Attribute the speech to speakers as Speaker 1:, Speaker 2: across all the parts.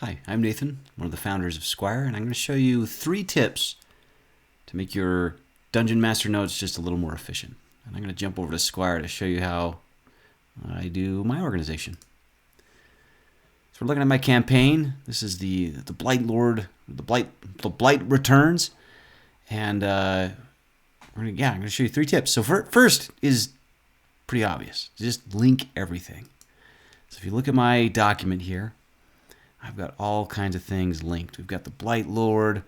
Speaker 1: Hi, I'm Nathan, one of the founders of Squire, and I'm going to show you 3 tips to make your Dungeon Master notes just a little more efficient. And I'm going to jump over to Squire to show you how I do my organization. So we're looking at my campaign. This is the Blight Lord, the Blight Returns, and I'm going to show you 3 tips. So first is pretty obvious. Just link everything. So if you look at my document here, I've got all kinds of things linked. We've got the Blight Lord,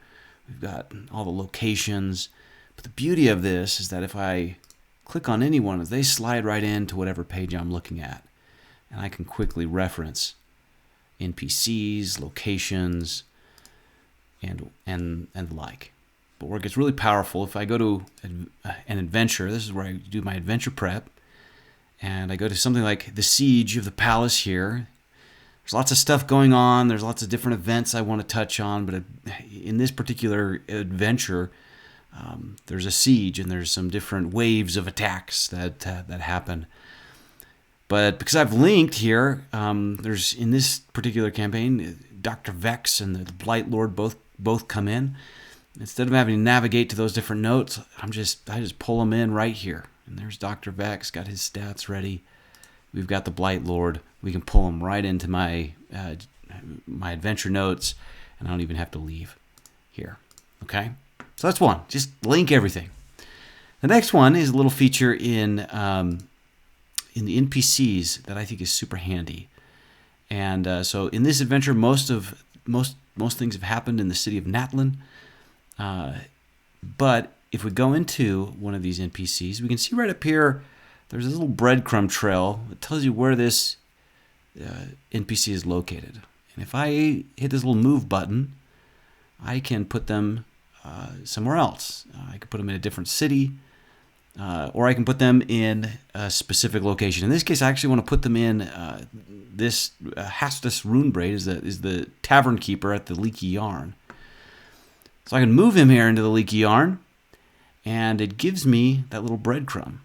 Speaker 1: we've got all the locations. But the beauty of this is that if I click on any one of them, they slide right into whatever page I'm looking at. And I can quickly reference NPCs, locations, and the like. But where it gets really powerful, if I go to an adventure, this is where I do my adventure prep, and I go to something like the Siege of the Palace here. There's lots of stuff going on. There's lots of different events I want to touch on, but in this particular adventure, there's a siege and there's some different waves of attacks that happen. But because I've linked here, there's in this particular campaign, Dr. Vex and the Blight Lord both come in. Instead of having to navigate to those different notes, I just pull them in right here. And there's Dr. Vex, got his stats ready. We've got the Blight Lord. We can pull them right into my adventure notes, and I don't even have to leave here. Okay, so that's one. Just link everything. The next one is a little feature in the NPCs that I think is super handy. And so in this adventure, most things have happened in the city of Natlin. But if we go into one of these NPCs, we can see right up here. There's a little breadcrumb trail that tells you where this NPC is located. And if I hit this little move button, I can put them somewhere else. I can put them in a different city, or I can put them in a specific location. In this case, I actually want to put them in this Hastus Runebraid is the tavern keeper at the Leaky Yarn. So I can move him here into the Leaky Yarn, and it gives me that little breadcrumb.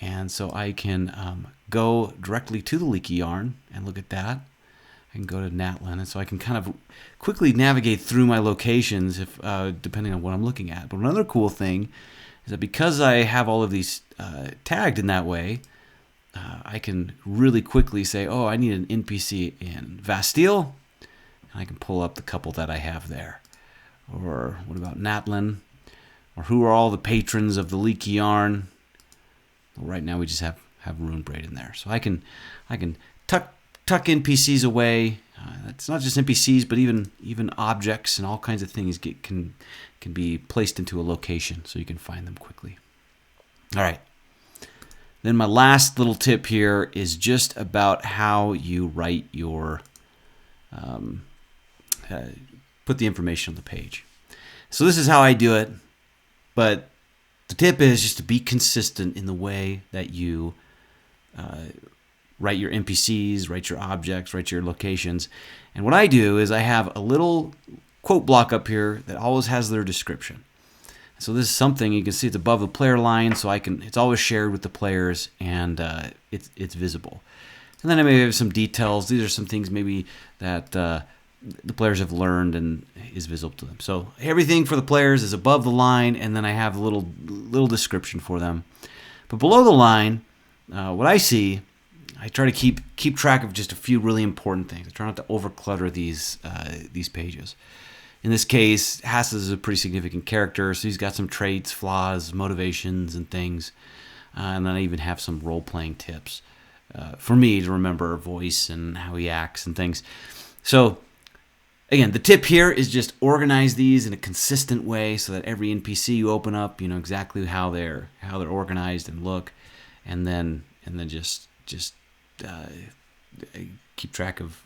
Speaker 1: And so I can go directly to the Leaky Yarn and look at that. I can go to Natlin, and so I can kind of quickly navigate through my locations if depending on what I'm looking at. But another cool thing is that because I have all of these tagged in that way, I can really quickly say, oh, I need an NPC in Vastille, and I can pull up the couple that I have there. Or what about Natlin? Or who are all the patrons of the Leaky Yarn? Well, right now we just have Runebraid in there, so I can tuck NPCs away. It's not just NPCs, but even objects and all kinds of things can be placed into a location, so you can find them quickly. All right. Then my last little tip here is just about how you write your put the information on the page. So this is how I do it, but the tip is just to be consistent in the way that you write your NPCs, write your objects, write your locations. And what I do is I have a little quote block up here that always has their description. So this is something you can see it's above the player line, so it's always shared with the players, and it's visible. And then I may have some details. These are some things maybe that the players have learned and is visible to them. So everything for the players is above the line, and then I have a little description for them. But below the line, what I see, I try to keep track of just a few really important things. I try not to overclutter these pages. In this case, Hastus is a pretty significant character, so he's got some traits, flaws, motivations, and things. And then I even have some role-playing tips for me to remember voice and how he acts and things. So again, the tip here is just organize these in a consistent way so that every NPC you open up, you know exactly how they're organized and look, and then just keep track of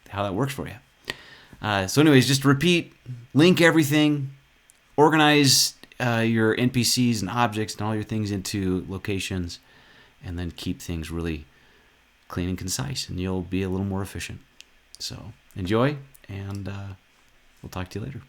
Speaker 1: how that works for you. So anyways, just repeat, link everything, organize your NPCs and objects and all your things into locations, and then keep things really clean and concise, and you'll be a little more efficient. So enjoy, and we'll talk to you later.